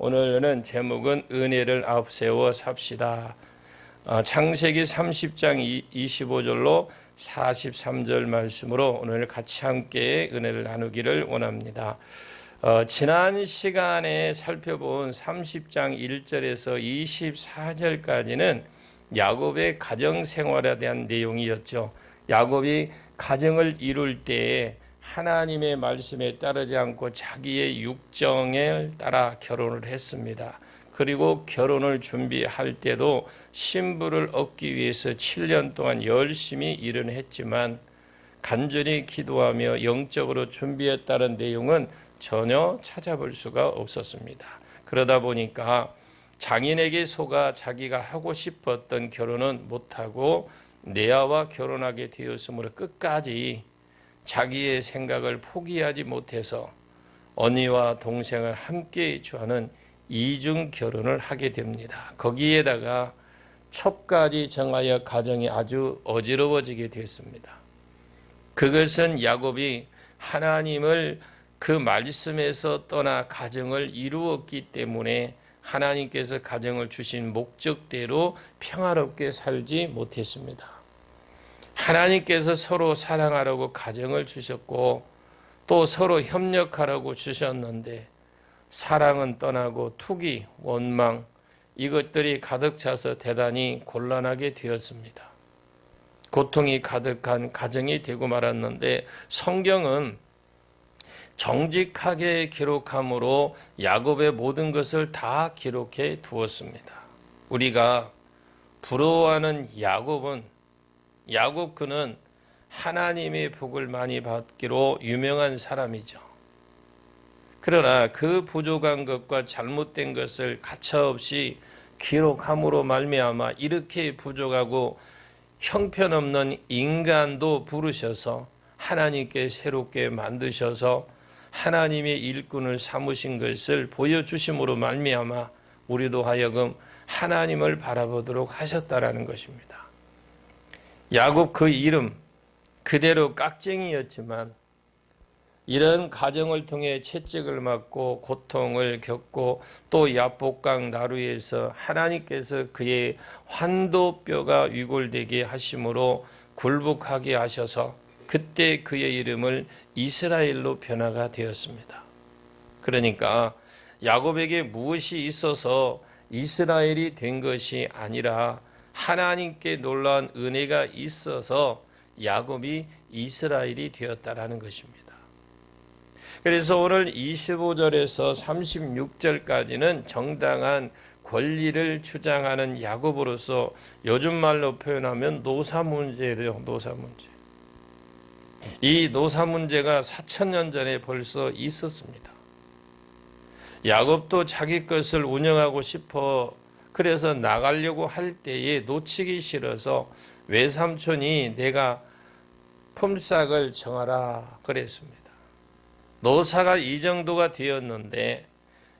오늘은 제목은 은혜를 앞세워 삽시다. 창세기 30장 25절로 43절 말씀으로 오늘 같이 함께 은혜를 나누기를 원합니다. 지난 시간에 살펴본 30장 1절에서 24절까지는 야곱의 가정생활에 대한 내용이었죠. 야곱이 가정을 이룰 때에 하나님의 말씀에 따르지 않고 자기의 육정에 따라 결혼을 했습니다. 그리고 결혼을 준비할 때도 신부를 얻기 위해서 7년 동안 열심히 일은 했지만 간절히 기도하며 영적으로 준비했다는 내용은 전혀 찾아볼 수가 없었습니다. 그러다 보니까 장인에게 속아 자기가 하고 싶었던 결혼은 못하고 레아와 결혼하게 되었으므로 끝까지 자기의 생각을 포기하지 못해서 언니와 동생을 함께 주하는 이중 결혼을 하게 됩니다. 거기에다가 첩까지 정하여 가정이 아주 어지러워지게 됐습니다. 그것은 야곱이 하나님을 그 말씀에서 떠나 가정을 이루었기 때문에 하나님께서 가정을 주신 목적대로 평화롭게 살지 못했습니다. 하나님께서 서로 사랑하라고 가정을 주셨고 또 서로 협력하라고 주셨는데 사랑은 떠나고 투기, 원망 이것들이 가득 차서 대단히 곤란하게 되었습니다. 고통이 가득한 가정이 되고 말았는데 성경은 정직하게 기록함으로 야곱의 모든 것을 다 기록해 두었습니다. 우리가 부러워하는 야곱 그는 하나님의 복을 많이 받기로 유명한 사람이죠. 그러나 그 부족한 것과 잘못된 것을 가차없이 기록함으로 말미암아 이렇게 부족하고 형편없는 인간도 부르셔서 하나님께 새롭게 만드셔서 하나님의 일꾼을 삼으신 것을 보여주심으로 말미암아 우리도 하여금 하나님을 바라보도록 하셨다라는 것입니다. 야곱 그 이름 그대로 깍쟁이였지만 이런 가정을 통해 채찍을 맞고 고통을 겪고 또 야복강 나루에서 하나님께서 그의 환도뼈가 위골되게 하심으로 굴복하게 하셔서 그때 그의 이름을 이스라엘로 변화가 되었습니다. 그러니까 야곱에게 무엇이 있어서 이스라엘이 된 것이 아니라 하나님께 놀라운 은혜가 있어서 야곱이 이스라엘이 되었다라는 것입니다. 그래서 오늘 25절에서 36절까지는 정당한 권리를 주장하는 야곱으로서 요즘 말로 표현하면 노사 문제예요. 노사 문제. 이 노사 문제가 4,000년 전에 벌써 있었습니다. 야곱도 자기 것을 운영하고 싶어 그래서 나가려고 할 때에 놓치기 싫어서 외삼촌이 내가 품삯을 정하라 그랬습니다. 노사가 이 정도가 되었는데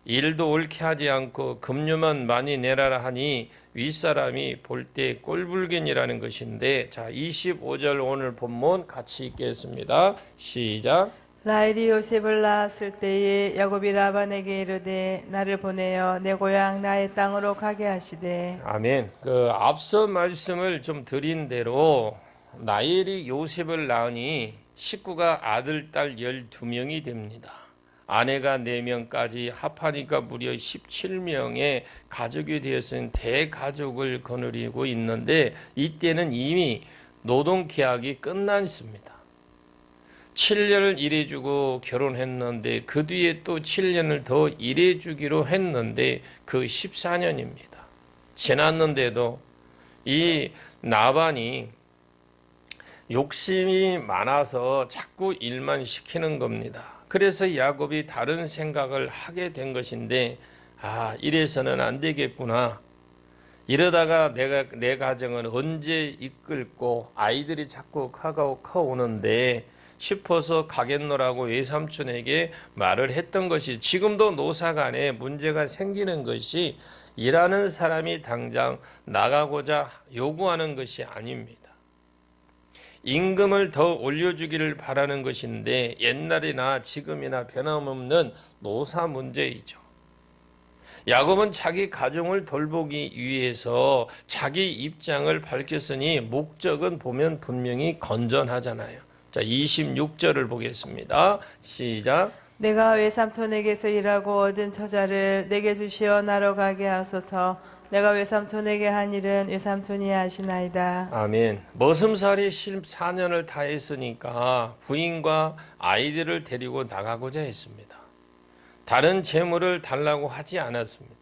일도 옳게 하지 않고 급료만 많이 내라라 하니 윗사람이 볼 때 꼴불견이라는 것인데 자 25절 오늘 본문 같이 읽겠습니다. 시작. 라헬이 요셉을 낳았을 때에 야곱이 라반에게 이르되 나를 보내어 내 고향 나의 땅으로 가게 하시되 아멘. 앞서 말씀을 좀 드린 대로 라헬이 요셉을 낳으니 식구가 아들, 딸 12명이 됩니다. 아내가 4명까지 합하니까 무려 17명의 가족이 되었으니 대가족을 거느리고 있는데 이때는 이미 노동계약이 끝나 있습니다. 7년을 일해주고 결혼했는데 그 뒤에 또 7년을 더 일해주기로 했는데 그 14년입니다. 지났는데도 이 나반이 욕심이 많아서 자꾸 일만 시키는 겁니다. 그래서 야곱이 다른 생각을 하게 된 것인데 이래서는 안 되겠구나. 이러다가 내 가정은 언제 이끌고 아이들이 자꾸 커오는데 싶어서 가겠노라고 외삼촌에게 말을 했던 것이 지금도 노사간에 문제가 생기는 것이 일하는 사람이 당장 나가고자 요구하는 것이 아닙니다. 임금을 더 올려주기를 바라는 것인데 옛날이나 지금이나 변함없는 노사 문제이죠. 야곱은 자기 가정을 돌보기 위해서 자기 입장을 밝혔으니 목적은 보면 분명히 건전하잖아요. 자, 26절을 보겠습니다. 시작. 내가 외삼촌에게서 일하고 얻은 처자를 내게 주시어 나로 가게 하소서. 내가 외삼촌에게 한 일은 외삼촌이 하시나이다. 아멘. 머슴살이 14년을 다 했으니까 부인과 아이들을 데리고 나가고자 했습니다. 다른 재물을 달라고 하지 않았습니다.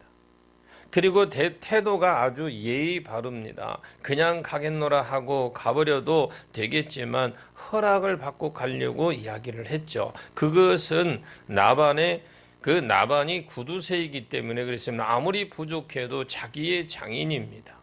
그리고 태도가 아주 예의 바릅니다. 그냥 가겠노라 하고 가버려도 되겠지만 허락을 받고 가려고 이야기를 했죠. 그것은 나반이 구두쇠이기 때문에 그랬습니다. 아무리 부족해도 자기의 장인입니다.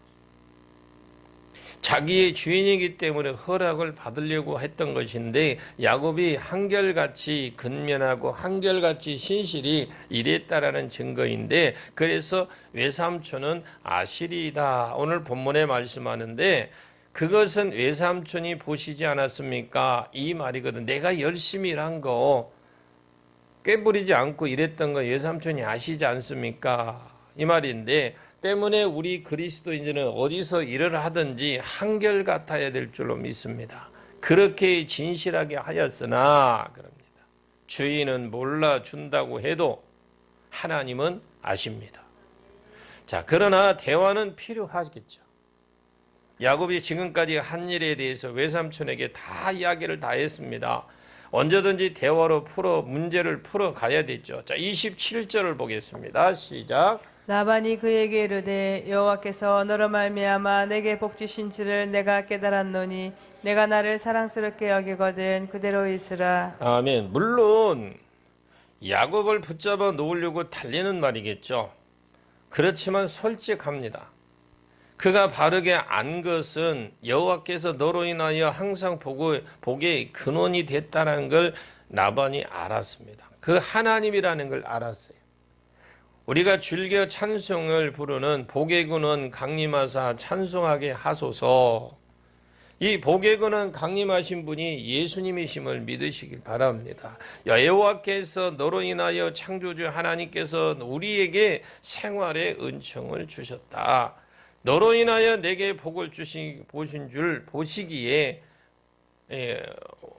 자기의 주인이기 때문에 허락을 받으려고 했던 것인데 야곱이 한결같이 근면하고 한결같이 신실히 일했다라는 증거인데, 그래서 외삼촌은 아실이다. 오늘 본문에 말씀하는데 그것은 외삼촌이 보시지 않았습니까? 이 말이거든. 내가 열심히 일한 거 꾀부리지 않고 일했던 거 외삼촌이 아시지 않습니까? 이 말인데, 때문에 우리 그리스도인들은 어디서 일을 하든지 한결같아야 될 줄로 믿습니다. 그렇게 진실하게 하였으나 그럽니다. 주인은 몰라준다고 해도 하나님은 아십니다. 자, 그러나 대화는 필요하겠죠. 야곱이 지금까지 한 일에 대해서 외삼촌에게 다 이야기를 다 했습니다. 언제든지 대화로 문제를 풀어 가야 되죠. 자, 27절을 보겠습니다. 시작. 라반이 그에게 이르되 여호와께서 너로 말미암아 내게 복 주신 줄을 내가 깨달았노니 내가 나를 사랑스럽게 여기거든 그대로 있으라. 아멘. 물론 야곱을 붙잡아 놓으려고 달리는 말이겠죠. 그렇지만 솔직합니다. 그가 바르게 안 것은 여호와께서 너로 인하여 항상 복의 근원이 됐다는 걸 라반이 알았습니다. 그 하나님이라는 걸 알았어요. 우리가 즐겨 찬송을 부르는 복의 근원 강림하사 찬송하게 하소서. 이 복의 근원 강림하신 분이 예수님이심을 믿으시길 바랍니다. 여호와께서 너로 인하여 창조주 하나님께서 우리에게 생활의 은총을 주셨다. 너로 인하여 내게 복을 보신 줄 보시기에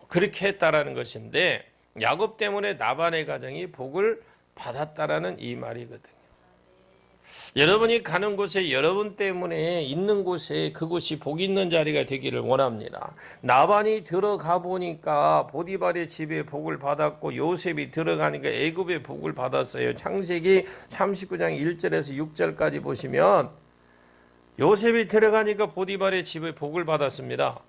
그렇게 했다라는 것인데, 야곱 때문에 나반의 가정이 복을 받았다라는 이 말이거든요. 여러분이 가는 곳에 여러분 때문에 있는 곳에 그곳이 복 있는 자리가 되기를 원합니다. 나반이 들어가 보니까 보디발의 집에 복을 받았고 요셉이 들어가니까 애굽의 복을 받았어요. 창세기 39장 1절에서 6절까지 보시면 요셉이 들어가니까 보디발의 집에 복을 받았습니다.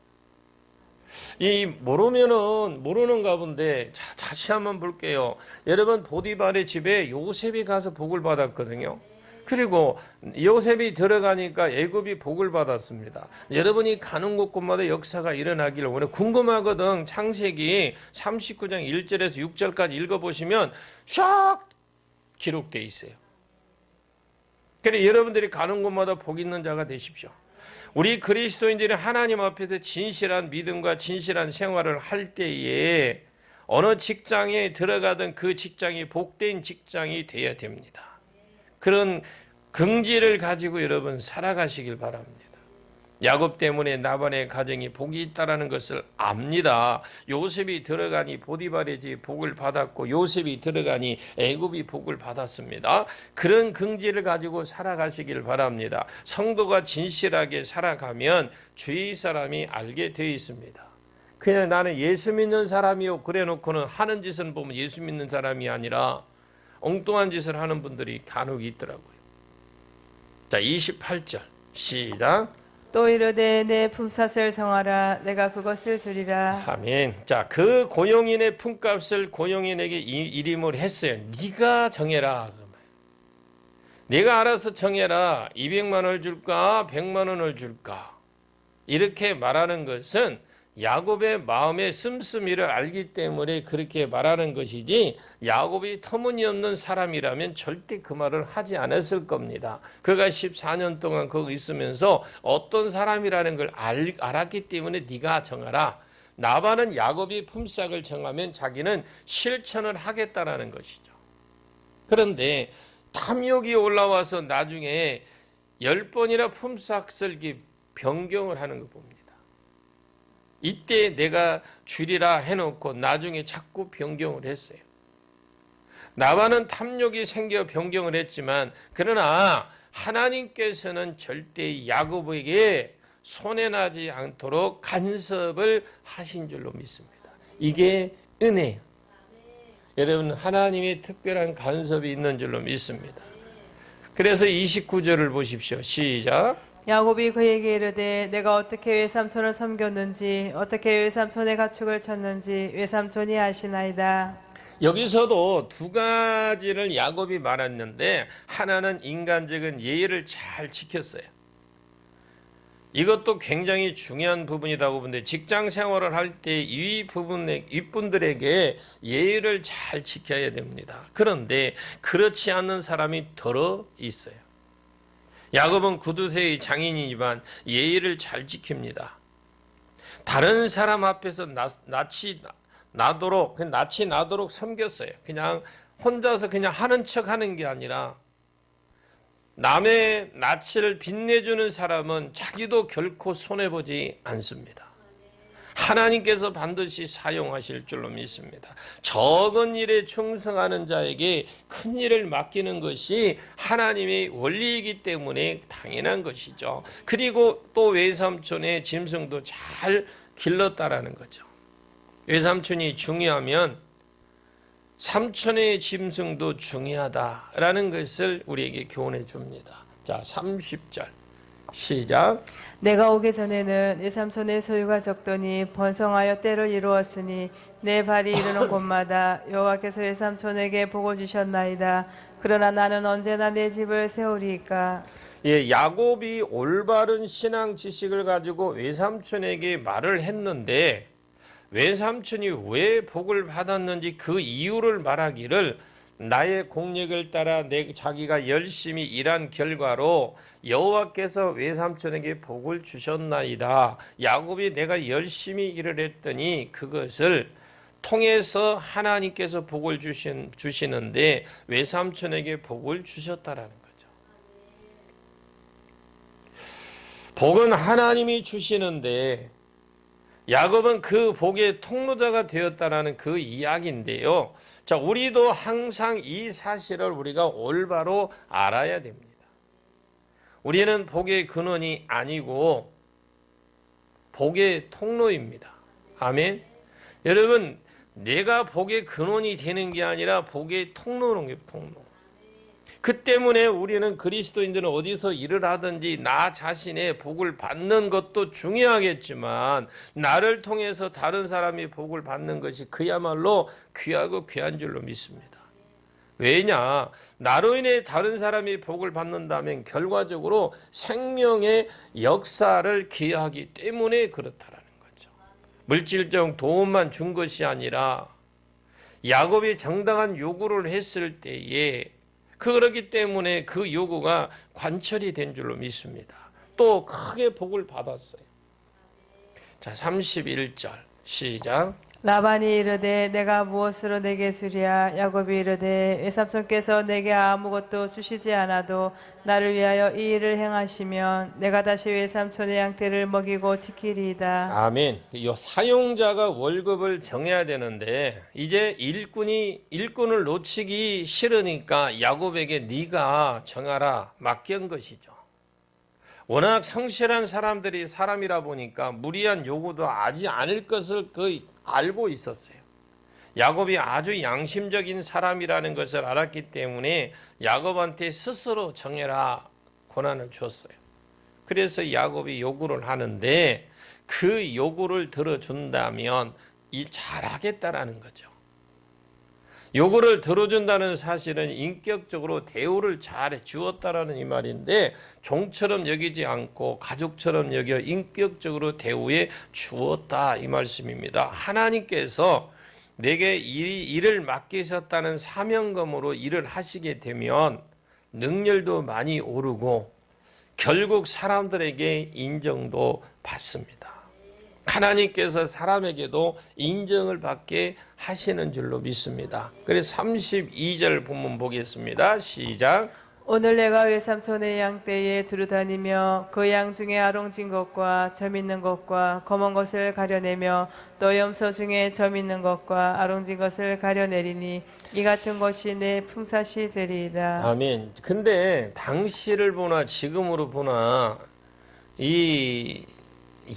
이 모르는가 본데 다시 한번 볼게요. 여러분, 보디발의 집에 요셉이 가서 복을 받았거든요. 그리고 요셉이 들어가니까 애굽이 복을 받았습니다. 여러분이 가는 곳곳마다 역사가 일어나기를 원해. 궁금하거든. 창세기 39장 1절에서 6절까지 읽어보시면 쫙 기록되어 있어요. 그래서 여러분들이 가는 곳마다 복 있는 자가 되십시오. 우리 그리스도인들이 하나님 앞에서 진실한 믿음과 진실한 생활을 할 때에 어느 직장에 들어가든 그 직장이 복된 직장이 되어야 됩니다. 그런 긍지를 가지고 여러분 살아가시길 바랍니다. 야곱 때문에 나반의 가정이 복이 있다는 것을 압니다. 요셉이 들어가니 보디발의 집 복을 받았고 요셉이 들어가니 애굽이 복을 받았습니다. 그런 긍지를 가지고 살아가시길 바랍니다. 성도가 진실하게 살아가면 주위 사람이 알게 되어 있습니다. 그냥 나는 예수 믿는 사람이요 그래 놓고는 하는 짓은 보면 예수 믿는 사람이 아니라 엉뚱한 짓을 하는 분들이 간혹 있더라고요. 자, 28절 시작. 또 이르되 내 품삯을 정하라. 내가 그것을 주리라. 아멘. 자, 그 고용인의 품값을 고용인에게 일임을 했어요. 네가 정해라. 네가 알아서 정해라. 200만 원을 줄까? 100만 원을 줄까? 이렇게 말하는 것은 야곱의 마음의 씀씀이를 알기 때문에 그렇게 말하는 것이지, 야곱이 터무니없는 사람이라면 절대 그 말을 하지 않았을 겁니다. 그가 14년 동안 거기 있으면서 어떤 사람이라는 걸 알았기 때문에 네가 정하라. 나반은 야곱이 품삯을 정하면 자기는 실천을 하겠다라는 것이죠. 그런데 탐욕이 올라와서 나중에 10번이나 품삯을기 변경을 하는 거 봅니다. 이때 내가 주리라 해놓고 나중에 자꾸 변경을 했어요. 나만은 탐욕이 생겨 변경을 했지만 그러나 하나님께서는 절대 야곱에게 손해나지 않도록 간섭을 하신 줄로 믿습니다. 이게 은혜예요. 여러분 하나님의 특별한 간섭이 있는 줄로 믿습니다. 그래서 29절을 보십시오. 시작. 야곱이 그에게 이르되 내가 어떻게 외삼촌을 섬겼는지 어떻게 외삼촌의 가축을 쳤는지 외삼촌이 아시나이다. 여기서도 두 가지를 야곱이 말했는데 하나는 인간적인 예의를 잘 지켰어요. 이것도 굉장히 중요한 부분이라고 보는데 직장 생활을 할 때 윗분들에게 예의를 잘 지켜야 됩니다. 그런데 그렇지 않는 사람이 더러 있어요. 야곱은 구두쇠의 장인이지만 예의를 잘 지킵니다. 다른 사람 앞에서 낯이 나도록 섬겼어요. 그냥 혼자서 그냥 하는 척 하는 게 아니라 남의 낯을 빛내주는 사람은 자기도 결코 손해보지 않습니다. 하나님께서 반드시 사용하실 줄로 믿습니다. 적은 일에 충성하는 자에게 큰 일을 맡기는 것이 하나님의 원리이기 때문에 당연한 것이죠. 그리고 또 외삼촌의 짐승도 잘 길렀다라는 거죠. 외삼촌이 중요하면 삼촌의 짐승도 중요하다라는 것을 우리에게 교훈해 줍니다. 자, 30절 시작. 내가 오기 전에는 외삼촌의 소유가 적더니 번성하여 때를 이루었으니 내 발이 이르는 곳마다 여호와께서 외삼촌에게 복을 주셨나이다. 그러나 나는 언제나 내 집을 세우리이까. 예, 야곱이 올바른 신앙 지식을 가지고 외삼촌에게 말을 했는데 외삼촌이 왜 복을 받았는지 그 이유를 말하기를 나의 공력을 따라 자기가 열심히 일한 결과로 여호와께서 외삼촌에게 복을 주셨나이다. 야곱이 내가 열심히 일을 했더니 그것을 통해서 하나님께서 복을 주시는데 외삼촌에게 복을 주셨다라는 거죠. 복은 하나님이 주시는데 야곱은 그 복의 통로자가 되었다라는 그 이야기인데요. 자, 우리도 항상 이 사실을 우리가 올바로 알아야 됩니다. 우리는 복의 근원이 아니고 복의 통로입니다. 아멘. 여러분, 내가 복의 근원이 되는 게 아니라 복의 통로는 게 통로. 그 때문에 우리는 그리스도인들은 어디서 일을 하든지 나 자신의 복을 받는 것도 중요하겠지만 나를 통해서 다른 사람이 복을 받는 것이 그야말로 귀하고 귀한 줄로 믿습니다. 왜냐? 나로 인해 다른 사람이 복을 받는다면 결과적으로 생명의 역사를 기여하기 때문에 그렇다라는 거죠. 물질적 도움만 준 것이 아니라 야곱이 정당한 요구를 했을 때에 그렇기 때문에 그 요구가 관철이 된 줄로 믿습니다. 또 크게 복을 받았어요. 자, 31절 시작. 라반이 이르되 내가 무엇으로 내게 주랴. 야곱이 이르되 외삼촌께서 내게 아무것도 주시지 않아도 나를 위하여 이 일을 행하시면 내가 다시 외삼촌의 양떼를 먹이고 지키리이다. 아멘. 이 사용자가 월급을 정해야 되는데 이제 일꾼을 놓치기 싫으니까 야곱에게 네가 정하라 맡긴 것이죠. 워낙 성실한 사람이라 보니까 무리한 요구도 하지 않을 것을 거의 알고 있었어요. 야곱이 아주 양심적인 사람이라는 것을 알았기 때문에 야곱한테 스스로 정해라 권한을 줬어요. 그래서 야곱이 요구를 하는데 그 요구를 들어준다면 일 잘하겠다라는 거죠. 요구를 들어준다는 사실은 인격적으로 대우를 잘 주었다라는 이 말인데 종처럼 여기지 않고 가족처럼 여겨 인격적으로 대우해 주었다 이 말씀입니다. 하나님께서 내게 일을 맡기셨다는 사명감으로 일을 하시게 되면 능률도 많이 오르고 결국 사람들에게 인정도 받습니다. 하나님께서 사람에게도 인정을 받게 하시는 줄로 믿습니다. 그래서 32절 본문 보겠습니다. 시작. 오늘 내가 외삼촌의 양 떼에 두루 다니며 그 양 중에 아롱진 것과 점 있는 것과 검은 것을 가려내며 또 염소 중에 점 있는 것과 아롱진 것을 가려내리니 이 같은 것이 내 품삯이 되리이다. 아멘. 근데 당시를 보나 지금으로 보나 이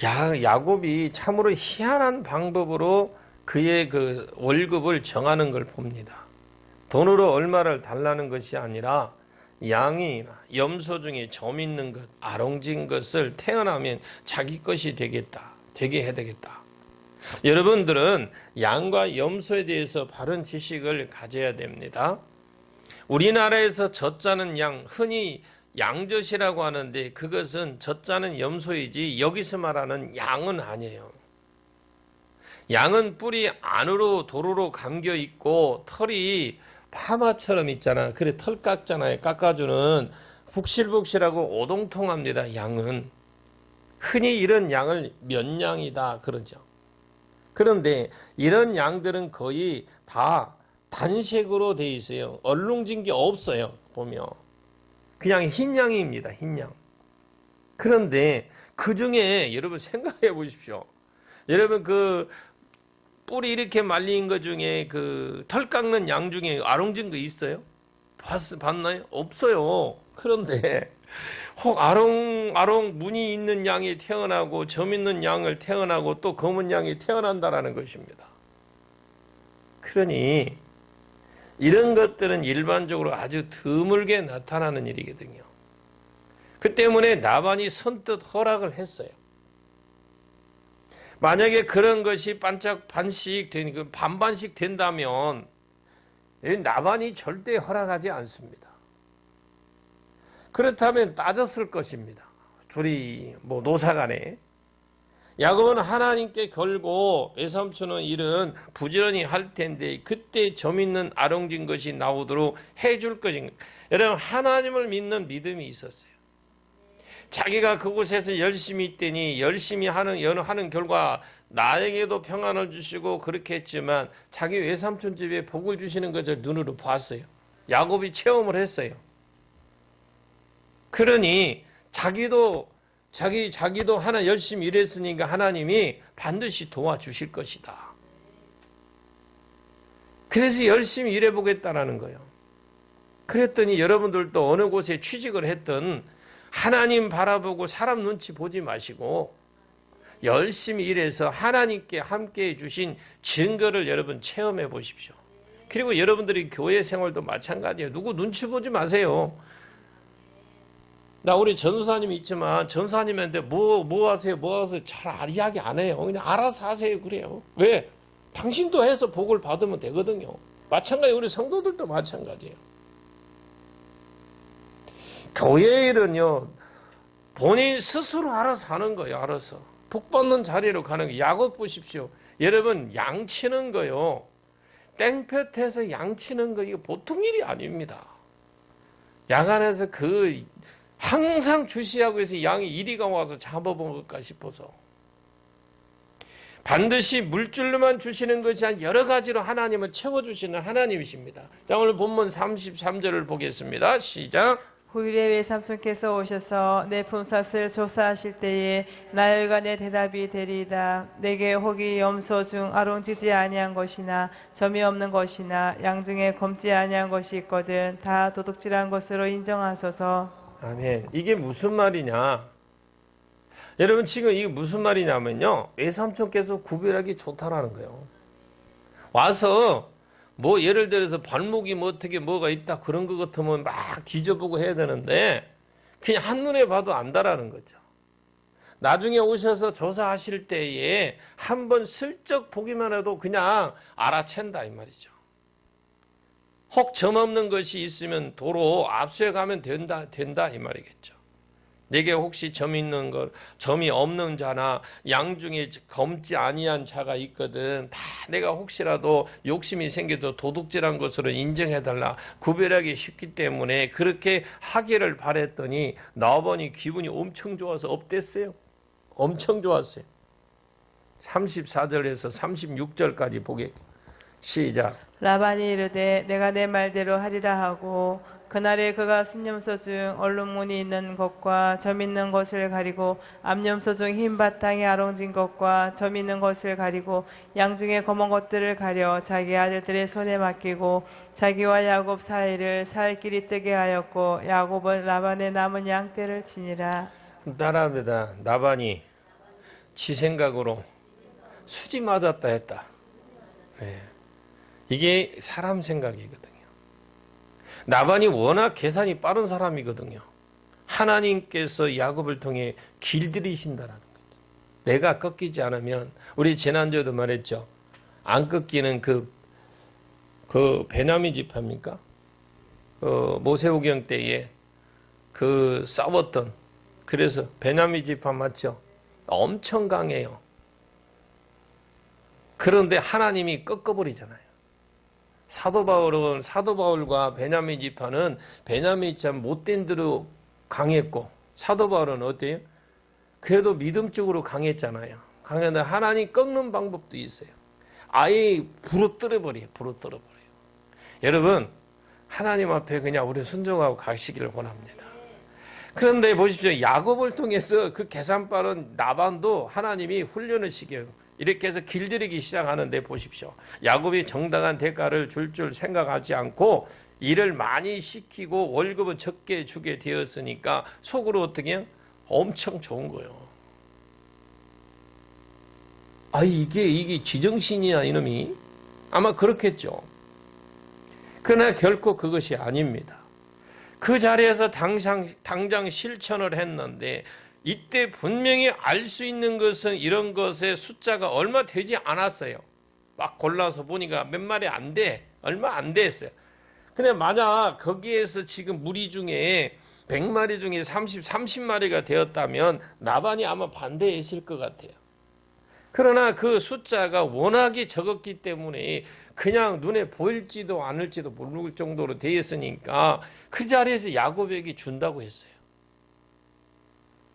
야곱이 참으로 희한한 방법으로 그의 그 월급을 정하는 걸 봅니다. 돈으로 얼마를 달라는 것이 아니라 양이나 염소 중에 점 있는 것, 아롱진 것을 태어나면 자기 것이 되겠다, 되게 해야 되겠다. 여러분들은 양과 염소에 대해서 바른 지식을 가져야 됩니다. 우리나라에서 젖자는 양, 흔히 양젖이라고 하는데 그것은 젖자는 염소이지 여기서 말하는 양은 아니에요. 양은 뿔이 안으로 도로로 감겨 있고 털이 파마처럼 있잖아. 그래 털 깎잖아요. 깎아주는 북실북실하고 오동통합니다. 양은 흔히 이런 양을 면양이다 그러죠. 그런데 이런 양들은 거의 다 단색으로 돼 있어요. 얼룩진 게 없어요. 보면 그냥 흰 양입니다. 흰 양. 그런데 그 중에 여러분 생각해 보십시오. 여러분 그 뿔이 이렇게 말린 것 중에 그 털 깎는 양 중에 아롱진 거 있어요? 봤나요? 없어요. 그런데 혹 아롱 무늬 있는 양이 태어나고 점 있는 양을 태어나고 또 검은 양이 태어난다라는 것입니다. 그러니 이런 것들은 일반적으로 아주 드물게 나타나는 일이거든요. 그 때문에 나반이 선뜻 허락을 했어요. 만약에 그런 것이 반반씩 된다면 나반이 절대 허락하지 않습니다. 그렇다면 따졌을 것입니다. 둘이 노사간에. 야곱은 하나님께 걸고 외삼촌은 일은 부지런히 할 텐데 그때 점 있는 아롱진 것이 나오도록 해줄 것인가. 여러분 하나님을 믿는 믿음이 있었어요. 자기가 그곳에서 열심히 있더니 열심히 하는 결과 나에게도 평안을 주시고 그렇게 했지만 자기 외삼촌 집에 복을 주시는 것을 눈으로 봤어요. 야곱이 체험을 했어요. 그러니 자기도 하나 열심히 일했으니까 하나님이 반드시 도와주실 것이다. 그래서 열심히 일해보겠다라는 거예요. 그랬더니 여러분들도 어느 곳에 취직을 했든 하나님 바라보고 사람 눈치 보지 마시고 열심히 일해서 하나님께 함께 해주신 증거를 여러분 체험해 보십시오. 그리고 여러분들이 교회 생활도 마찬가지예요. 누구 눈치 보지 마세요. 나 우리 전사님이 있지만 전사님한테 뭐 하세요? 잘 이야기 안 해요. 그냥 알아서 하세요. 그래요. 왜? 당신도 해서 복을 받으면 되거든요. 마찬가지 우리 성도들도 마찬가지예요. 교회 일은요. 본인 스스로 알아서 하는 거예요. 알아서. 복 받는 자리로 가는 거예요. 야곱 보십시오. 여러분 양치는 거요. 땡볕에서 양치는 거 이거 보통 일이 아닙니다. 야간에서 항상 주시하고 해서 양이 이리가 와서 잡아먹을까 싶어서 반드시 물줄로만 주시는 것이 아니라 여러 가지로 하나님은 채워주시는 하나님이십니다. 자 오늘 본문 33절을 보겠습니다. 시작. 후일에 외삼촌께서 오셔서 내 품삯을 조사하실 때에 나열과 내 대답이 되리이다. 내게 혹이 염소 중 아롱지지 아니한 것이나 점이 없는 것이나 양 중에 검지 아니한 것이 있거든 다 도둑질한 것으로 인정하소서. 아멘. 이게 무슨 말이냐? 여러분 지금 이게 무슨 말이냐면요. 외삼촌께서 구별하기 좋다라는 거예요. 와서 예를 들어서 발목이 어떻게 뭐가 있다 그런 것 같으면 막 뒤져보고 해야 되는데 그냥 한눈에 봐도 안다라는 거죠. 나중에 오셔서 조사하실 때에 한번 슬쩍 보기만 해도 그냥 알아챈다 이 말이죠. 혹 점 없는 것이 있으면 도로 압수해 가면 된다 이 말이겠죠. 내게 혹시 점이 없는 자나 양 중에 검지 아니한 자가 있거든. 다 내가 혹시라도 욕심이 생겨도 도둑질한 것으로 인정해달라. 구별하기 쉽기 때문에 그렇게 하기를 바랬더니 나보니 기분이 엄청 좋아서 업됐어요. 엄청 좋았어요. 34절에서 36절까지 보게. 시작. 라반이 이르되 내가 내 말대로 하리라 하고 그날에 그가 순념소 중 얼룩무늬 있는 것과 점 있는 것을 가리고 암염소 중 흰 바탕이 아롱진 것과 점 있는 것을 가리고 양 중에 검은 것들을 가려 자기 아들들의 손에 맡기고 자기와 야곱 사이를 살 길이 뜨게 하였고 야곱은 라반의 남은 양떼를 치니라. 따라합니다. 나반이 지 생각으로 수지 맞았다 했다. 예. 이게 사람 생각이거든요. 나반이 워낙 계산이 빠른 사람이거든요. 하나님께서 야곱을 통해 길들이신다라는 거죠. 내가 꺾이지 않으면, 우리 지난주에도 말했죠. 안 꺾이는 그 베냐민 지파입니까? 모세오경 때에 싸웠던, 그래서 베냐민 지파 맞죠? 엄청 강해요. 그런데 하나님이 꺾어버리잖아요. 사도 바울과 베냐민 지파는 베냐민이 참 못된 대로 강했고, 사도 바울은 어때요? 그래도 믿음적으로 강했잖아요. 강했는데 하나님 꺾는 방법도 있어요. 아예 부러뜨려버려요. 여러분, 하나님 앞에 그냥 우리 순종하고 가시기를 원합니다. 그런데 보십시오. 야곱을 통해서 그 계산 빠른 나반도 하나님이 훈련을 시켜요. 이렇게 해서 길들이기 시작하는데 보십시오. 야곱이 정당한 대가를 줄 생각하지 않고 일을 많이 시키고 월급은 적게 주게 되었으니까 속으로 어떻게 해요? 엄청 좋은 거예요. 이게 지정신이야 이놈이? 아마 그렇겠죠. 그러나 결코 그것이 아닙니다. 그 자리에서 당장 실천을 했는데 이때 분명히 알 수 있는 것은 이런 것의 숫자가 얼마 되지 않았어요. 막 골라서 보니까 몇 마리 안 돼. 얼마 안 됐어요. 근데 만약 거기에서 지금 무리 중에 100마리 중에 30마리가 되었다면 나반이 아마 반대했을 것 같아요. 그러나 그 숫자가 워낙에 적었기 때문에 그냥 눈에 보일지도 않을지도 모를 정도로 되었으니까 그 자리에서 야곱에게 준다고 했어요.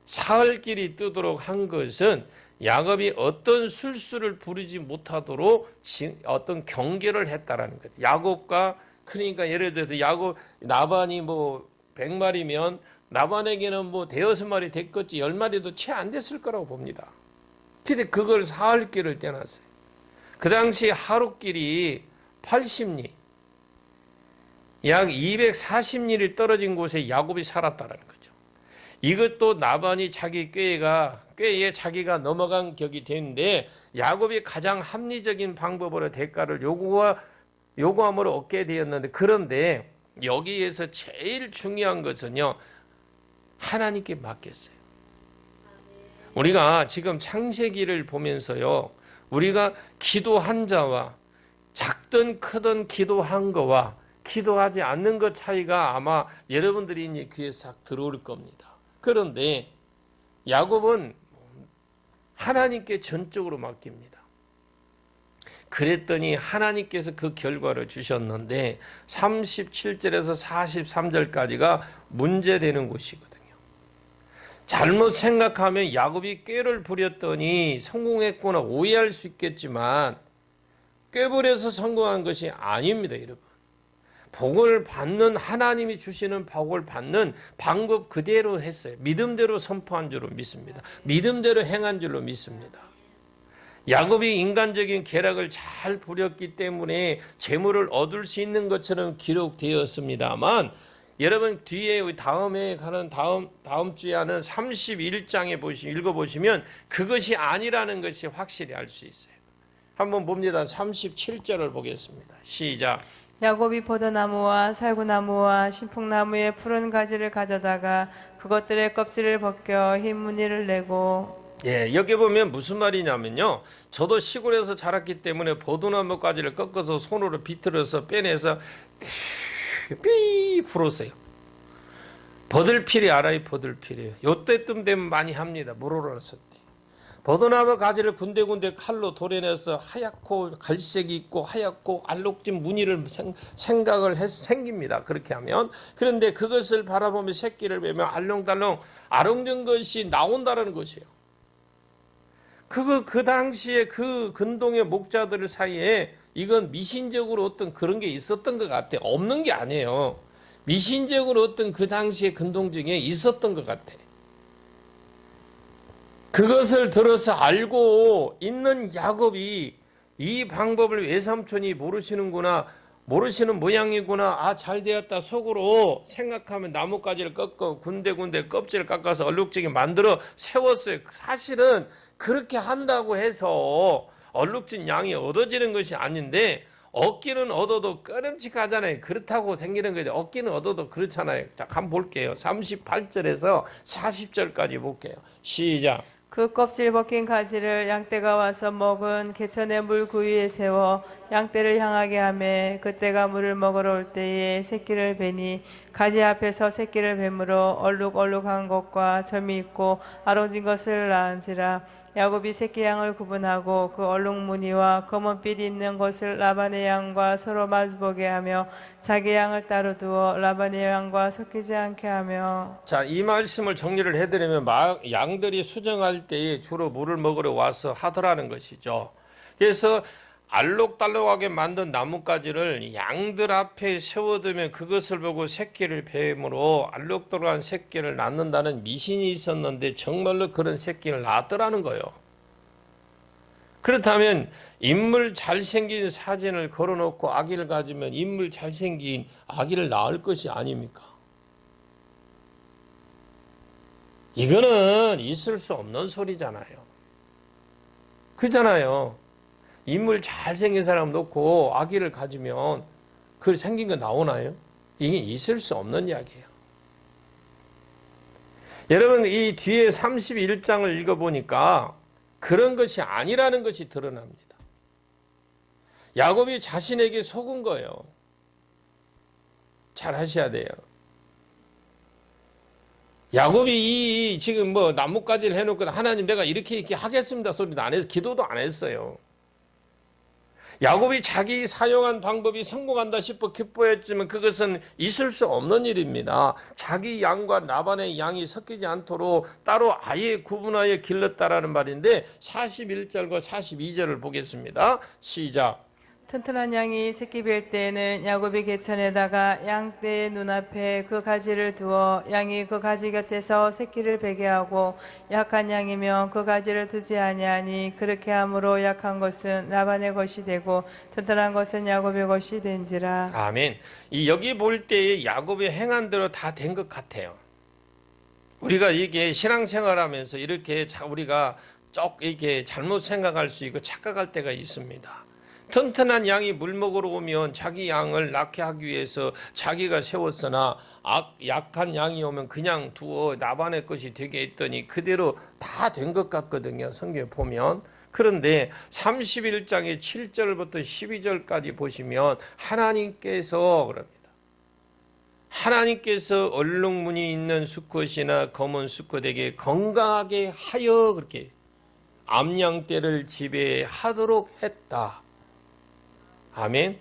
사흘길이 뜨도록 한 것은 야곱이 어떤 술수를 부리지 못하도록 어떤 경계를 했다라는 거죠. 야곱과, 그러니까 예를 들어서 나반이 100마리면 나반에게는 5-6마리 됐겠지 10마리도 채 안 됐을 거라고 봅니다. 근데 그걸 사흘길을 떼놨어요. 그 당시 하루길이 80리, 약 240리를 떨어진 곳에 야곱이 살았다는 거죠. 이것도 나반이 자기 꾀에 자기가 넘어간 격이 되는데 야곱이 가장 합리적인 방법으로 대가를 요구함으로 얻게 되었는데, 그런데 여기에서 제일 중요한 것은요, 하나님께 맡겼어요. 우리가 지금 창세기를 보면서요, 우리가 기도한 자와 작든 크든 기도한 거와 기도하지 않는 것 차이가 아마 여러분들이 이제 귀에 싹 들어올 겁니다. 그런데 야곱은 하나님께 전적으로 맡깁니다. 그랬더니 하나님께서 그 결과를 주셨는데 37절에서 43절까지가 문제되는 곳이거든요. 잘못 생각하면 야곱이 꾀를 부렸더니 성공했구나 오해할 수 있겠지만 꾀부려서 성공한 것이 아닙니다, 여러분. 복을 받는, 하나님이 주시는 복을 받는 방법 그대로 했어요. 믿음대로 선포한 줄로 믿습니다. 믿음대로 행한 줄로 믿습니다. 야곱이 인간적인 계략을 잘 부렸기 때문에 재물을 얻을 수 있는 것처럼 기록되었습니다만, 여러분 뒤에 다음에 가는 다음 주에 하는 31장에 읽어보시면 그것이 아니라는 것이 확실히 알 수 있어요. 한번 봅니다. 37절을 보겠습니다. 시작. 야곱이 포도나무와 살구나무와 신풍나무의 푸른 가지를 가져다가 그것들의 껍질을 벗겨 흰 무늬를 내고. 여기 보면 무슨 말이냐면요, 저도 시골에서 자랐기 때문에 포도나무 가지를 꺾어서 손으로 비틀어서 빼내서 삐 풀었어요. 버들피리 알아요? 버들피리. 요때쯤 되면 많이 합니다. 물 올라서 버드나무 가지를 군데군데 칼로 도려내서 하얗고 갈색이 있고 하얗고 알록진 무늬를 생깁니다. 그렇게 하면. 그런데 그것을 바라보며 새끼를 베면 알롱달롱 아롱진 것이 나온다는 것이에요. 그 당시에 그 근동의 목자들 사이에 이건 미신적으로 어떤 그런 게 있었던 것 같아. 없는 게 아니에요. 미신적으로 어떤 그 당시에 근동 중에 있었던 것 같아. 그것을 들어서 알고 있는 야곱이 이 방법을 외삼촌이 모르시는 모양이구나. 아, 잘 되었다. 속으로 생각하면 나뭇가지를 꺾고 군데군데 껍질을 깎아서 얼룩지게 만들어 세웠어요. 사실은 그렇게 한다고 해서 얼룩진 양이 얻어지는 것이 아닌데 얻기는 얻어도 꺼림칙하잖아요. 그렇다고 생기는 거죠. 얻기는 얻어도 그렇잖아요. 자, 한번 볼게요. 38절에서 40절까지 볼게요. 시작. 그 껍질 벗긴 가지를 양떼가 와서 먹은 개천의 물 그 위에 세워 양떼를 향하게 하매 그떼가 물을 먹으러 올 때에 새끼를 베니 가지 앞에서 새끼를 뱀으로 얼룩얼룩한 것과 점이 있고 아롱진 것을 낳은지라. 야곱이 새끼 양을 구분하고 그 얼룩무늬와 검은빛 있는 것을 라반의 양과 서로 마주보게 하며 자기 양을 따로 두어 라반의 양과 섞이지 않게 하며. 자, 이 말씀을 정리를 해드리면 양들이 수정할 때에 주로 물을 먹으러 와서 하더라는 것이죠. 그래서 알록달록하게 만든 나뭇가지를 양들 앞에 세워두면 그것을 보고 새끼를 뱀으로 알록달록한 새끼를 낳는다는 미신이 있었는데 정말로 그런 새끼를 낳았더라는 거예요. 그렇다면 인물 잘생긴 사진을 걸어놓고 아기를 가지면 인물 잘생긴 아기를 낳을 것이 아닙니까? 이거는 있을 수 없는 소리잖아요. 그잖아요. 인물 잘생긴 사람 놓고 아기를 가지면 그 생긴 거 나오나요? 이게 있을 수 없는 이야기예요. 여러분, 이 뒤에 31장을 읽어보니까 그런 것이 아니라는 것이 드러납니다. 야곱이 자신에게 속은 거예요. 잘 하셔야 돼요. 야곱이 지금 뭐 나뭇가지를 해놓고 하나님 내가 이렇게 하겠습니다 소리도 안 해서 기도도 안 했어요. 야곱이 자기 사용한 방법이 성공한다 싶어 기뻐했지만 그것은 있을 수 없는 일입니다. 자기 양과 라반의 양이 섞이지 않도록 따로 아예 구분하여 길렀다라는 말인데 41절과 42절을 보겠습니다. 시작. 튼튼한 양이 새끼 뵐 때에는 야곱이 개천에다가 양떼의 눈앞에 그 가지를 두어 양이 그 가지 곁에서 새끼를 베게 하고 약한 양이면 그 가지를 두지 아니하니 그렇게 함으로 약한 것은 라반의 것이 되고 튼튼한 것은 야곱의 것이 된지라. 아멘. 여기 볼 때에 야곱의 행한 대로 다 된 것 같아요. 우리가 이게 신앙생활하면서 이렇게 우리가 이렇게 잘못 생각할 수 있고 착각할 때가 있습니다. 튼튼한 양이 물 먹으러 오면 자기 양을 낳게 하기 위해서 자기가 세웠으나 약한 양이 오면 그냥 두어 라반의 것이 되게 했더니 그대로 다 된 것 같거든요. 성경에 보면. 그런데 31장의 7절부터 12절까지 보시면 하나님께서 그럽니다. 하나님께서 얼룩무늬 있는 수컷이나 검은 수컷에게 건강하게 하여 그렇게 암양떼를 지배하도록 했다. 아멘.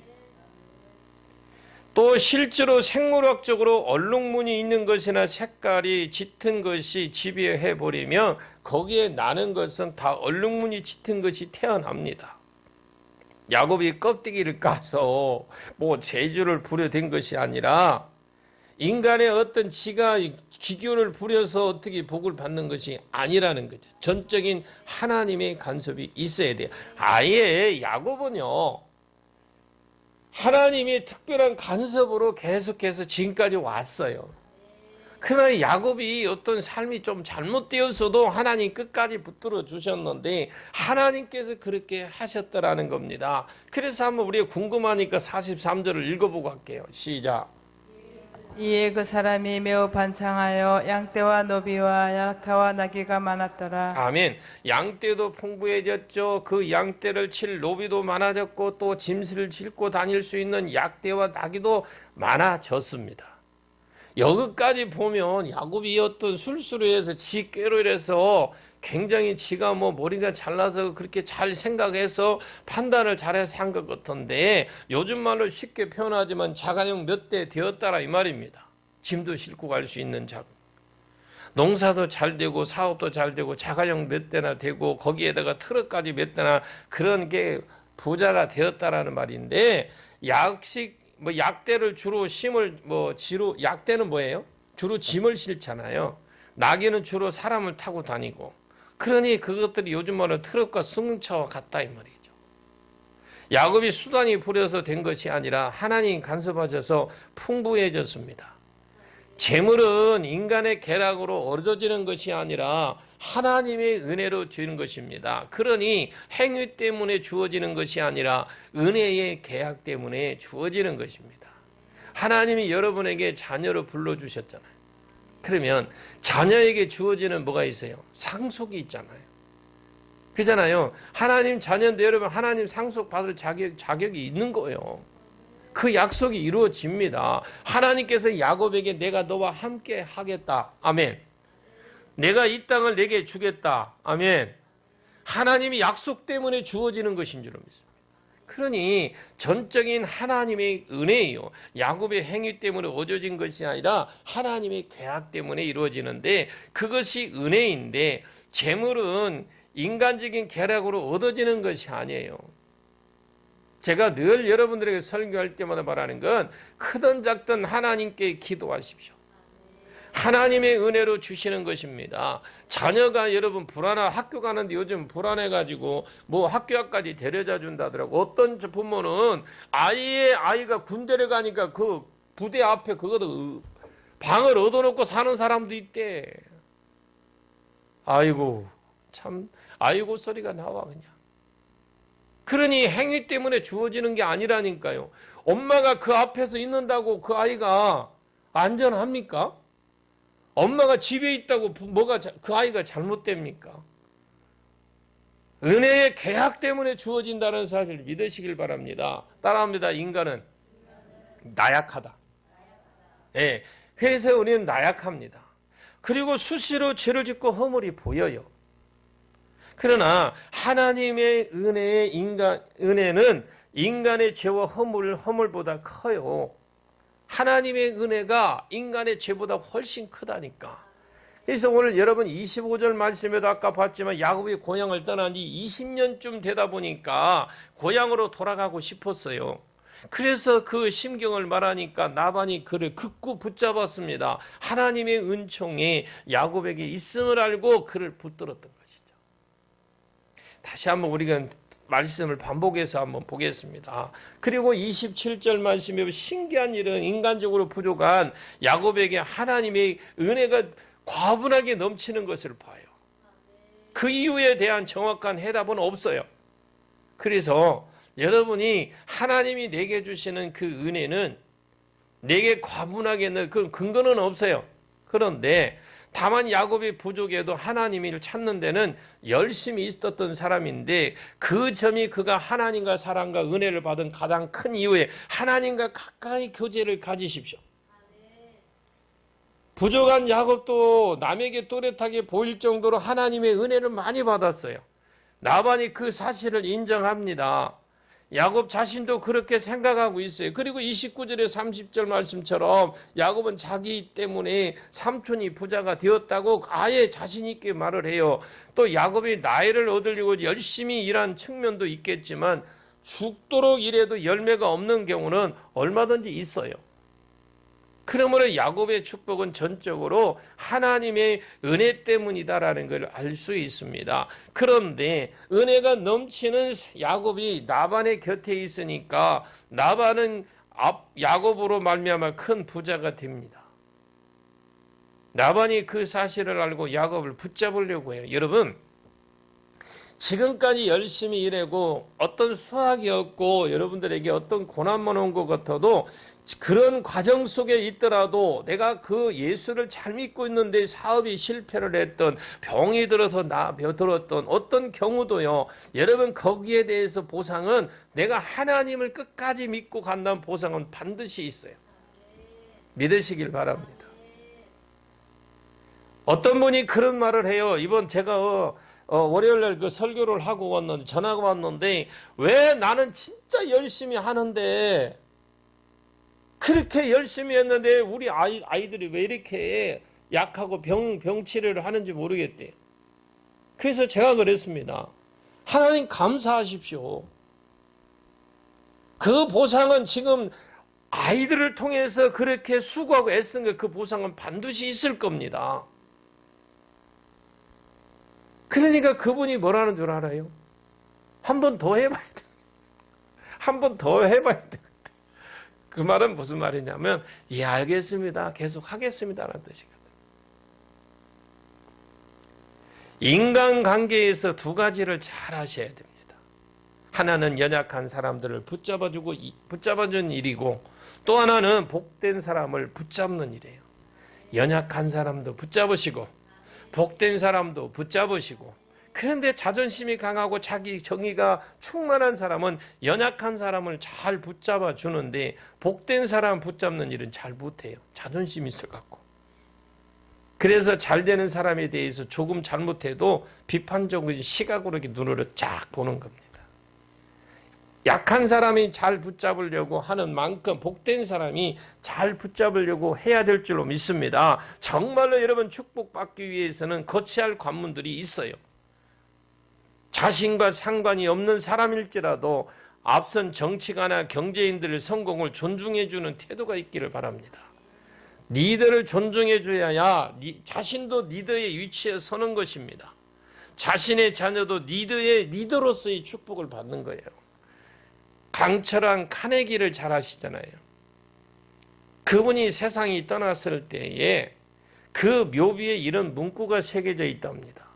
또 실제로 생물학적으로 얼룩무늬 있는 것이나 색깔이 짙은 것이 지배해 버리면 거기에 나는 것은 다 얼룩무늬 짙은 것이 태어납니다. 야곱이 껍데기를 까서 뭐 재주를 부려댄 것이 아니라 인간의 어떤 지가 기교를 부려서 어떻게 복을 받는 것이 아니라는 거죠. 전적인 하나님의 간섭이 있어야 돼요. 아예 야곱은요, 하나님의 특별한 간섭으로 계속해서 지금까지 왔어요. 그러나 야곱이 어떤 삶이 좀 잘못되었어도 하나님 끝까지 붙들어 주셨는데 하나님께서 그렇게 하셨다라는 겁니다. 그래서 한번 우리가 궁금하니까 43절을 읽어보고 할게요. 시작. 이에 그 사람이 매우 반창하여 양떼와 노비와 약타와 나귀가 많았더라. 아멘. 양떼도 풍부해졌죠. 그 양떼를 칠 노비도 많아졌고 또 짐승을 싣고 다닐 수 있는 약떼와 나귀도 많아졌습니다. 여기까지 보면 야곱이 어떤 술수로해서 지꾀로 이래서 굉장히 지가 뭐 머리가 잘나서 그렇게 잘 생각해서 판단을 잘해서 한 것 같은데 요즘 말로 쉽게 표현하지만 자가용 몇 대 되었다라 이 말입니다. 짐도 싣고 갈 수 있는 자. 농사도 잘 되고 사업도 잘 되고 자가용 몇 대나 되고 거기에다가 트럭까지 몇 대나 그런 게 부자가 되었다라는 말인데, 약식 뭐 약대를 주로 심을 뭐 지로 약대는 뭐예요? 주로 짐을 실잖아요. 나귀는 주로 사람을 타고 다니고. 그러니 그것들이 요즘 말로 트럭과 승용차와 같다 이 말이죠. 야곱이 수단이 부려서 된 것이 아니라 하나님 간섭하셔서 풍부해졌습니다. 재물은 인간의 계략으로 얻어지는 것이 아니라 하나님의 은혜로 주는 것입니다. 그러니 행위 때문에 주어지는 것이 아니라 은혜의 계약 때문에 주어지는 것입니다. 하나님이 여러분에게 자녀로 불러주셨잖아요. 그러면 자녀에게 주어지는 뭐가 있어요? 상속이 있잖아요. 그잖아요. 하나님 자녀인데 여러분 하나님 상속 받을 자격이 있는 거예요. 그 약속이 이루어집니다. 하나님께서 야곱에게 내가 너와 함께 하겠다. 아멘. 내가 이 땅을 내게 주겠다. 아멘. 하나님이 약속 때문에 주어지는 것인 줄 믿습니다. 그러니 전적인 하나님의 은혜예요. 야곱의 행위 때문에 얻어진 것이 아니라 하나님의 계약 때문에 이루어지는데, 그것이 은혜인데 재물은 인간적인 계략으로 얻어지는 것이 아니에요. 제가 늘 여러분들에게 설교할 때마다 말하는 건 크든 작든 하나님께 기도하십시오. 하나님의 은혜로 주시는 것입니다. 자녀가 여러분 학교 가는데 요즘 불안해가지고 뭐 학교 앞까지 데려다 준다더라고. 어떤 부모는 아이가 군대를 가니까 그 부대 앞에 그것도 방을 얻어놓고 사는 사람도 있대. 아이고 참 아이고 소리가 나와 그냥. 그러니 행위 때문에 주어지는 게 아니라니까요. 엄마가 그 앞에서 있는다고 그 아이가 안전합니까? 엄마가 집에 있다고 그 아이가 잘못됩니까? 은혜의 계약 때문에 주어진다는 사실을 믿으시길 바랍니다. 따라합니다. 인간은 나약하다. 예, 그래서 우리는 나약합니다. 그리고 수시로 죄를 짓고 허물이 보여요. 그러나 하나님의 은혜는 인간의 죄와 허물보다 커요. 하나님의 은혜가 인간의 죄보다 훨씬 크다니까. 그래서 오늘 여러분 25절 말씀에도 아까 봤지만 야곱이 고향을 떠난 지 20년쯤 되다 보니까 고향으로 돌아가고 싶었어요. 그래서 그 심경을 말하니까 나반이 그를 극구 붙잡았습니다. 하나님의 은총이 야곱에게 있음을 알고 그를 붙들었던 것이죠. 다시 한번 우리가 말씀을 반복해서 한번 보겠습니다. 그리고 27절 말씀에 신기한 일은 인간적으로 부족한 야곱에게 하나님의 은혜가 과분하게 넘치는 것을 봐요. 그 이유에 대한 정확한 해답은 없어요. 그래서 여러분이 하나님이 내게 주시는 그 은혜는 내게 과분하게 그 근거는 없어요. 그런데 다만 야곱이 부족해도 하나님을 찾는 데는 열심히 있었던 사람인데, 그 점이 그가 하나님과 사랑과 은혜를 받은 가장 큰 이유에 하나님과 가까이 교제를 가지십시오. 부족한 야곱도 남에게 또렷하게 보일 정도로 하나님의 은혜를 많이 받았어요. 나반이 그 사실을 인정합니다. 야곱 자신도 그렇게 생각하고 있어요. 그리고 29절에 30절 말씀처럼 야곱은 자기 때문에 삼촌이 부자가 되었다고 아예 자신 있게 말을 해요. 또 야곱이 나이를 얻으려고 열심히 일한 측면도 있겠지만 죽도록 일해도 열매가 없는 경우는 얼마든지 있어요. 그러므로 야곱의 축복은 전적으로 하나님의 은혜 때문이다라는 걸 알 수 있습니다. 그런데 은혜가 넘치는 야곱이 나반의 곁에 있으니까 나반은 야곱으로 말미암아 큰 부자가 됩니다. 나반이 그 사실을 알고 야곱을 붙잡으려고 해요. 여러분, 지금까지 열심히 일하고 어떤 수확이 없고 여러분들에게 어떤 고난만 온 것 같아도 그런 과정 속에 있더라도 내가 그 예수를 잘 믿고 있는데 사업이 실패를 했던, 병이 들어서 들었던 어떤 경우도요, 여러분 거기에 대해서 보상은 내가 하나님을 끝까지 믿고 간다는 보상은 반드시 있어요. 믿으시길 바랍니다. 어떤 분이 그런 말을 해요. 이번 제가 월요일날 그 설교를 하고 왔는데 전화가 왔는데, 왜 나는 진짜 열심히 하는데 그렇게 열심히 했는데 우리 아이들이 왜 이렇게 약하고 병 치료를 하는지 모르겠대요. 그래서 제가 그랬습니다. 하나님 감사하십시오. 그 보상은 지금 아이들을 통해서 그렇게 수고하고 애쓴 그 보상은 반드시 있을 겁니다. 그러니까 그분이 뭐라는 줄 알아요? 한 번 더 해봐야 돼. 한 번 더 해봐야 돼. 그 말은 무슨 말이냐면, 예, 알겠습니다. 계속 하겠습니다라는 뜻이거든요. 인간관계에서 두 가지를 잘 하셔야 됩니다. 하나는 연약한 사람들을 붙잡아준 일이고, 또 하나는 복된 사람을 붙잡는 일이에요. 연약한 사람도 붙잡으시고, 복된 사람도 붙잡으시고, 그런데 자존심이 강하고 자기 정의가 충만한 사람은 연약한 사람을 잘 붙잡아 주는데, 복된 사람 붙잡는 일은 잘 못해요. 자존심이 있어갖고. 그래서 잘 되는 사람에 대해서 조금 잘못해도 비판적인 시각으로 이렇게 눈으로 쫙 보는 겁니다. 약한 사람이 잘 붙잡으려고 하는 만큼 복된 사람이 잘 붙잡으려고 해야 될 줄로 믿습니다. 정말로 여러분 축복받기 위해서는 거쳐야 할 관문들이 있어요. 자신과 상관이 없는 사람일지라도 앞선 정치가나 경제인들의 성공을 존중해주는 태도가 있기를 바랍니다. 리더를 존중해줘야 자신도 리더의 위치에 서는 것입니다. 자신의 자녀도 리더로서의 축복을 받는 거예요. 강철한 카네기를 잘 아시잖아요. 그분이 세상이 떠났을 때에 그 묘비에 이런 문구가 새겨져 있답니다.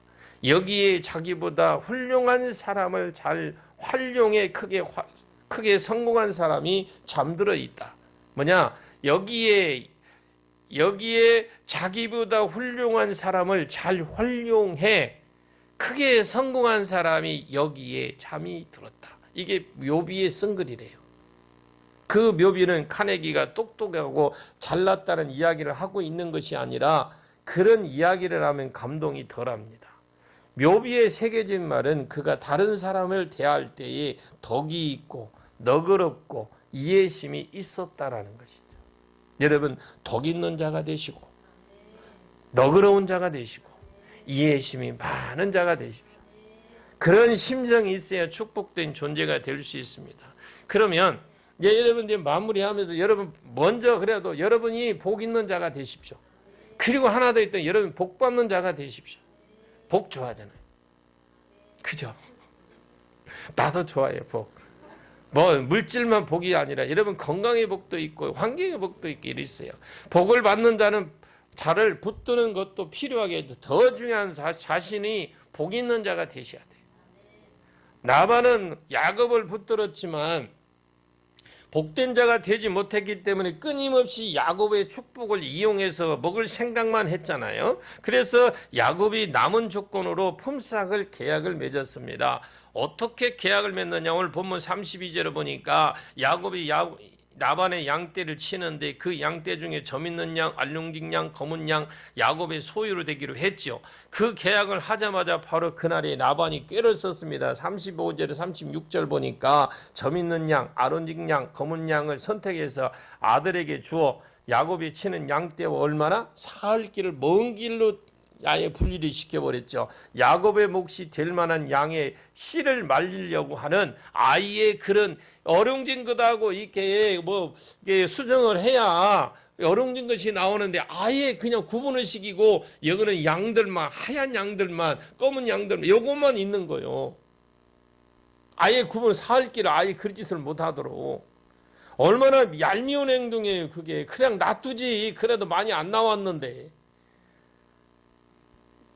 여기에 자기보다 훌륭한 사람을 잘 활용해 크게 성공한 사람이 잠들어 있다. 뭐냐? 여기에 자기보다 훌륭한 사람을 잘 활용해 크게 성공한 사람이 여기에 잠이 들었다. 이게 묘비에 쓴 글이래요. 그 묘비는 카네기가 똑똑하고 잘났다는 이야기를 하고 있는 것이 아니라 그런 이야기를 하면 감동이 덜합니다. 묘비에 새겨진 말은 그가 다른 사람을 대할 때에 덕이 있고 너그럽고 이해심이 있었다라는 것이죠. 여러분 덕 있는 자가 되시고 너그러운 자가 되시고 이해심이 많은 자가 되십시오. 그런 심정이 있어야 축복된 존재가 될 수 있습니다. 그러면 이제 여러분 이제 마무리하면서 여러분 먼저 그래도 여러분이 복 있는 자가 되십시오. 그리고 하나 더 있던 여러분 복 받는 자가 되십시오. 복 좋아하잖아요. 그죠? 나도 좋아해요, 복. 뭐 물질만 복이 아니라 여러분 건강의 복도 있고 환경의 복도 있고 이랬어요. 복을 받는 자는 자를 붙드는 것도 필요하게 더 중요한 자신이 복 있는 자가 되셔야 돼요. 나만은 야곱을 붙들었지만 복된 자가 되지 못했기 때문에 끊임없이 야곱의 축복을 이용해서 먹을 생각만 했잖아요. 그래서 야곱이 남은 조건으로 품삯을 계약을 맺었습니다. 어떻게 계약을 맺느냐? 오늘 본문 32절을 보니까 야곱이 라반의 양떼를 치는데 그 양떼 중에 점 있는 양, 알룽진 양, 검은 양 야곱의 소유로 되기로 했죠. 그 계약을 하자마자 바로 그날에 라반이 꾀를 썼습니다. 35절, 36절 보니까 점 있는 양, 알룽진 양, 검은 양을 선택해서 아들에게 주어 야곱이 치는 양떼와 얼마나 사흘 길을 먼 길로 아예 분리를 시켜버렸죠. 야곱의 몫이 될 만한 양의 씨를 말리려고 하는 아이의 그런 어룡진 것하고 이렇게 이게 수정을 해야 어룡진 것이 나오는데 아예 그냥 구분을 시키고 여기는 양들만 하얀 양들만 검은 양들만 요것만 있는 거예요. 아예 구분을 사흘길을 아예 그런 짓을 못하도록. 얼마나 얄미운 행동이에요. 그게 그냥 놔두지. 그래도 많이 안 나왔는데.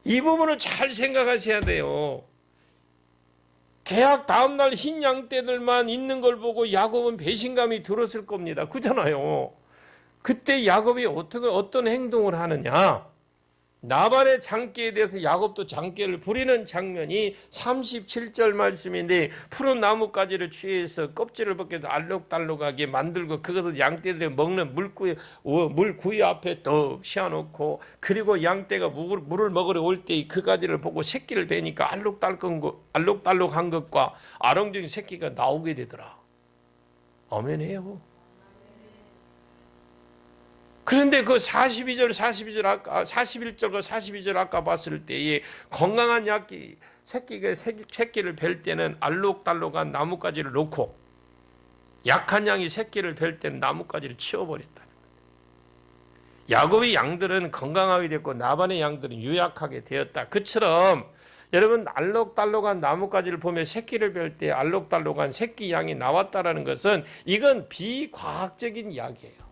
이 부분을 잘 생각하셔야 돼요. 계약 다음날 흰 양떼들만 있는 걸 보고 야곱은 배신감이 들었을 겁니다. 그잖아요. 그때 야곱이 어떤 행동을 하느냐? 나반의 장깨에 대해서 야곱도 장깨를 부리는 장면이 37절 말씀인데 푸른 나뭇가지를 취해서 껍질을 벗겨서 알록달록하게 만들고 그것을 양떼들이 먹는 물구이 앞에 떡 씌워놓고 그리고 양떼가 물을 먹으러 올 때 그 가지를 보고 새끼를 베니까 알록달록한 것과 아롱적인 새끼가 나오게 되더라. 아멘해요. 그런데 그 41절과 42절 아까 봤을 때에 건강한 약기 새끼를 뵐 때는 알록달록한 나뭇가지를 놓고 약한 양이 새끼를 뵐 때는 나뭇가지를 치워버린다. 야곱의 양들은 건강하게 됐고 나반의 양들은 유약하게 되었다. 그처럼 여러분 알록달록한 나뭇가지를 보며 새끼를 뵐 때 알록달록한 새끼 양이 나왔다라는 것은 이건 비과학적인 이야기예요.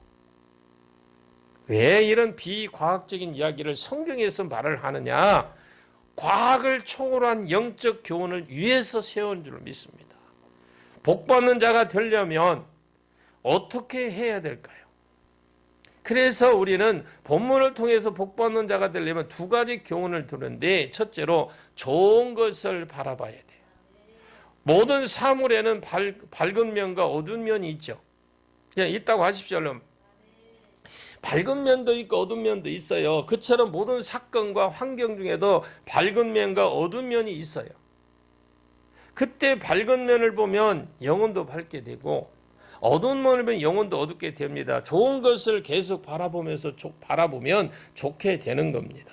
왜 이런 비과학적인 이야기를 성경에서 말을 하느냐? 과학을 초월한 영적 교훈을 위해서 세운 줄 믿습니다. 복받는 자가 되려면 어떻게 해야 될까요? 그래서 우리는 본문을 통해서 복받는 자가 되려면 두 가지 교훈을 두는데, 첫째로 좋은 것을 바라봐야 돼요. 모든 사물에는 밝은 면과 어두운 면이 있죠. 그냥 있다고 하십시오. 여러분. 밝은 면도 있고 어두운 면도 있어요. 그처럼 모든 사건과 환경 중에도 밝은 면과 어두운 면이 있어요. 그때 밝은 면을 보면 영혼도 밝게 되고 어두운 면을 보면 영혼도 어둡게 됩니다. 좋은 것을 계속 바라보면 좋게 되는 겁니다.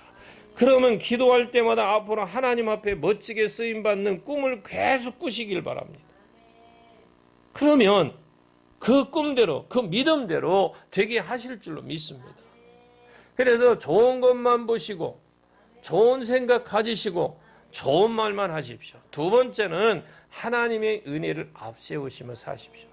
그러면 기도할 때마다 앞으로 하나님 앞에 멋지게 쓰임받는 꿈을 계속 꾸시길 바랍니다. 그러면 그 꿈대로, 그 믿음대로 되게 하실 줄로 믿습니다. 그래서 좋은 것만 보시고 좋은 생각 가지시고 좋은 말만 하십시오. 두 번째는 하나님의 은혜를 앞세우시며 사십시오.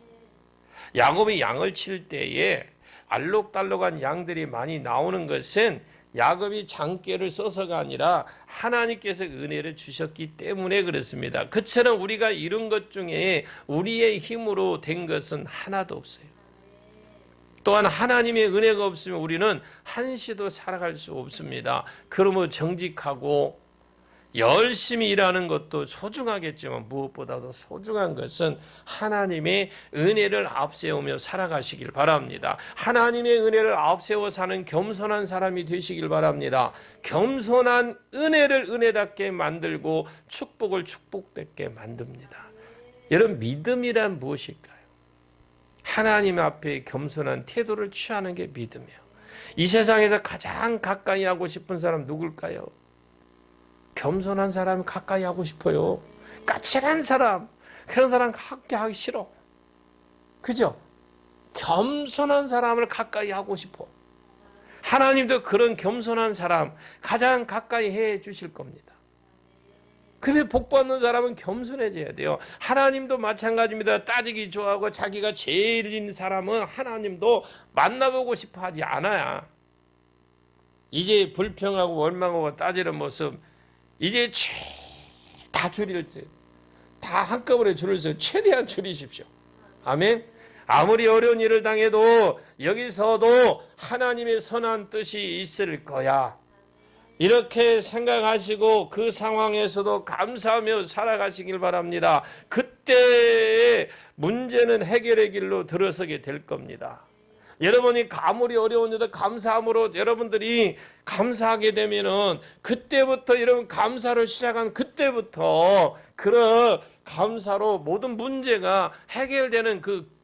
야곱이 양을 칠 때에 알록달록한 양들이 많이 나오는 것은 야곱이 장깨를 써서가 아니라 하나님께서 은혜를 주셨기 때문에 그렇습니다. 그처럼 우리가 이룬 것 중에 우리의 힘으로 된 것은 하나도 없어요. 또한 하나님의 은혜가 없으면 우리는 한시도 살아갈 수 없습니다. 그러므로 정직하고 열심히 일하는 것도 소중하겠지만 무엇보다도 소중한 것은 하나님의 은혜를 앞세우며 살아가시길 바랍니다. 하나님의 은혜를 앞세워 사는 겸손한 사람이 되시길 바랍니다. 겸손한 은혜를 은혜답게 만들고 축복을 축복되게 만듭니다. 여러분, 믿음이란 무엇일까요? 하나님 앞에 겸손한 태도를 취하는 게 믿음이에요. 이 세상에서 가장 가까이 하고 싶은 사람 누굴까요? 겸손한 사람 가까이 하고 싶어요. 까칠한 사람, 그런 사람 가까이 하기 싫어. 그죠? 겸손한 사람을 가까이 하고 싶어. 하나님도 그런 겸손한 사람 가장 가까이 해 주실 겁니다. 근데 복받는 사람은 겸손해져야 돼요. 하나님도 마찬가지입니다. 따지기 좋아하고 자기가 제일인 사람은 하나님도 만나보고 싶어 하지 않아요. 이제 불평하고 원망하고 따지는 모습, 이제 다 줄일지, 다 한꺼번에 줄여서 최대한 줄이십시오. 아멘. 아무리 어려운 일을 당해도 여기서도 하나님의 선한 뜻이 있을 거야. 이렇게 생각하시고 그 상황에서도 감사하며 살아가시길 바랍니다. 그때의 문제는 해결의 길로 들어서게 될 겁니다. 여러분이 아무리 어려운 일도 감사함으로 여러분들이 감사하게 되면은 그때부터 여러분 감사를 시작한 그때부터 그런 감사로 모든 문제가 해결되는 그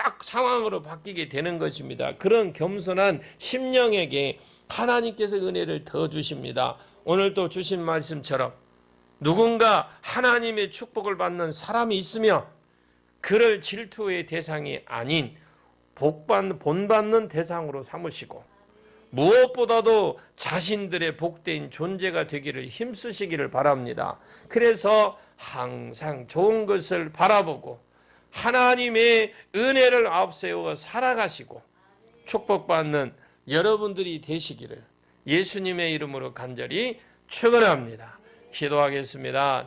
딱 상황으로 바뀌게 되는 것입니다. 그런 겸손한 심령에게 하나님께서 은혜를 더 주십니다. 오늘 또 주신 말씀처럼 누군가 하나님의 축복을 받는 사람이 있으며 그를 질투의 대상이 아닌 본받는 대상으로 삼으시고 무엇보다도 자신들의 복된 존재가 되기를 힘쓰시기를 바랍니다. 그래서 항상 좋은 것을 바라보고 하나님의 은혜를 앞세워 살아가시고 축복받는 여러분들이 되시기를 예수님의 이름으로 간절히 축원합니다. 기도하겠습니다.